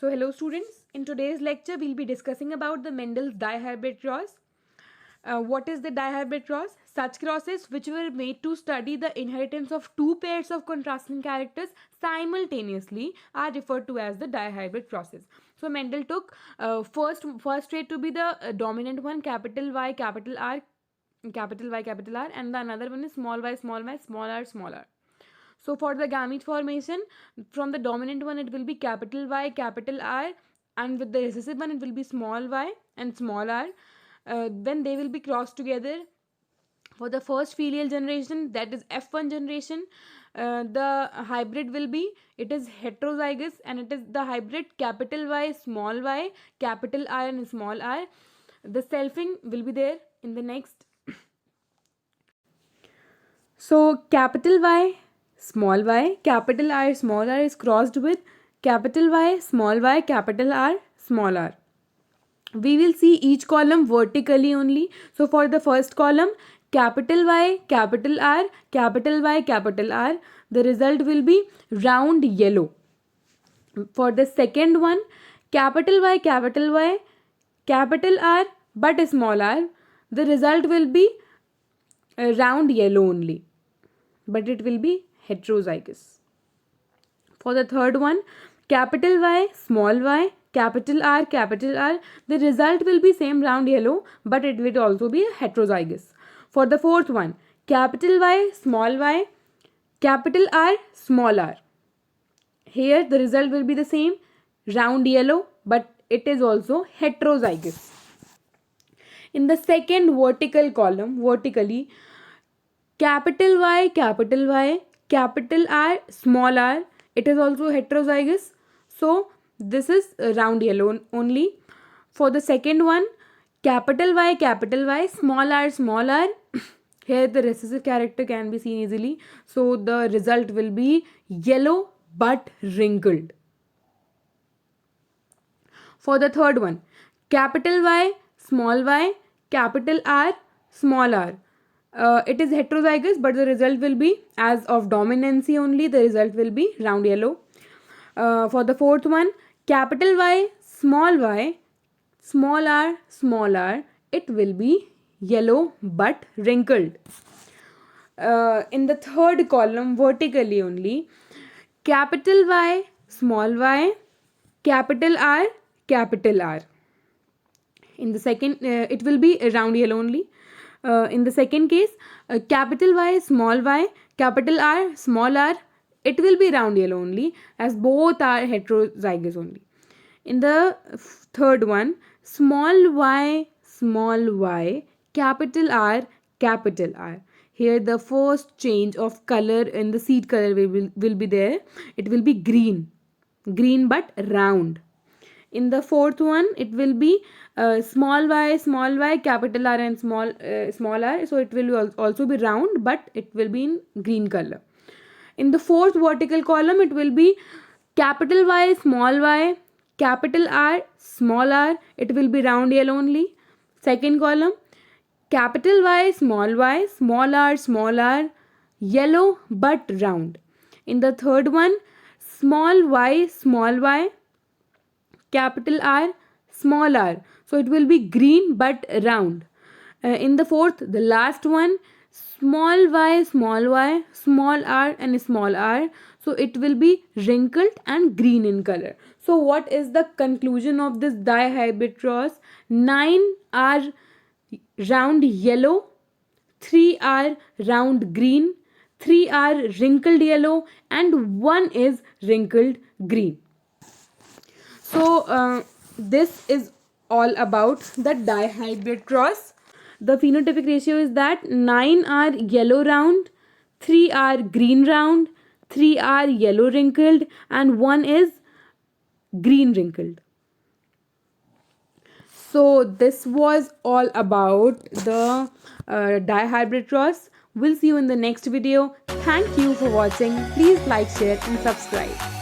So hello students, in today's lecture we'll be discussing about the Mendel's dihybrid cross. What is the dihybrid cross? Such crosses which were made to study the inheritance of two pairs of contrasting characters simultaneously are referred to as the dihybrid crosses. So Mendel took first trait to be the dominant one, capital Y, capital R, capital Y, capital R, and the another one is small y, small r, small r. So for the gamete formation, from the dominant one it will be capital Y, capital R, and with the recessive one it will be small y and small r. When they will be crossed together, for the first filial generation, that is F1 generation, the hybrid will be, it is heterozygous, and it is the hybrid capital Y, small y, capital R and small r. The selfing will be there in the next. So capital Y, small y, capital R, small r is crossed with capital Y, small y, capital R, small r. We will see each column vertically only. So for the first column, capital Y, capital R, capital Y, capital R, the result will be round yellow. For the second one, capital Y, capital R, but small r, the result will be round yellow only, but it will be heterozygous. For the third one, capital Y, small y, capital R, the result will be same round yellow, but it will also be heterozygous. For the fourth one, capital Y, capital R, small r. Here the result will be the same, round yellow, but it is also heterozygous. In the second vertical column, vertically, capital Y, capital R, small r, it is also heterozygous. So this is round yellow only. For the second one, capital Y, small r, here the recessive character can be seen easily. So the result will be yellow but wrinkled. For the third one, capital Y, capital R, small r. It is heterozygous, but the result will be, as of dominancy only, the result will be round yellow. For the fourth one, capital Y, small r, it will be yellow but wrinkled. In the third column, vertically only, capital Y, capital R. In the second, it will be round yellow only. In the second case, capital Y, capital R, small r, it will be round yellow only, as both are heterozygous only. In the third one, small y, capital R. Here the first change of color in the seed color will be there. It will be green but round. In the fourth one, it will be small y, capital R and small r. So it will also be round, but it will be in green color. In the fourth vertical column, it will be capital Y, capital R, small r. It will be round yellow only. Second column, capital Y, small r, yellow but round. In the third one, small y, capital R, small r. So it will be green but round. In the fourth, the last one, small y, small r and small r. So it will be wrinkled and green in color. So what is the conclusion of this dihybrid cross? 9 are round yellow, 3 are round green, 3 are wrinkled yellow, and 1 is wrinkled green. So this is all about the dihybrid cross. The phenotypic ratio is that 9 are yellow round, 3 are green round, 3 are yellow wrinkled, and 1 is green wrinkled. So this was all about the dihybrid cross. We'll see you in the next video. Thank you for watching. Please like, share and subscribe.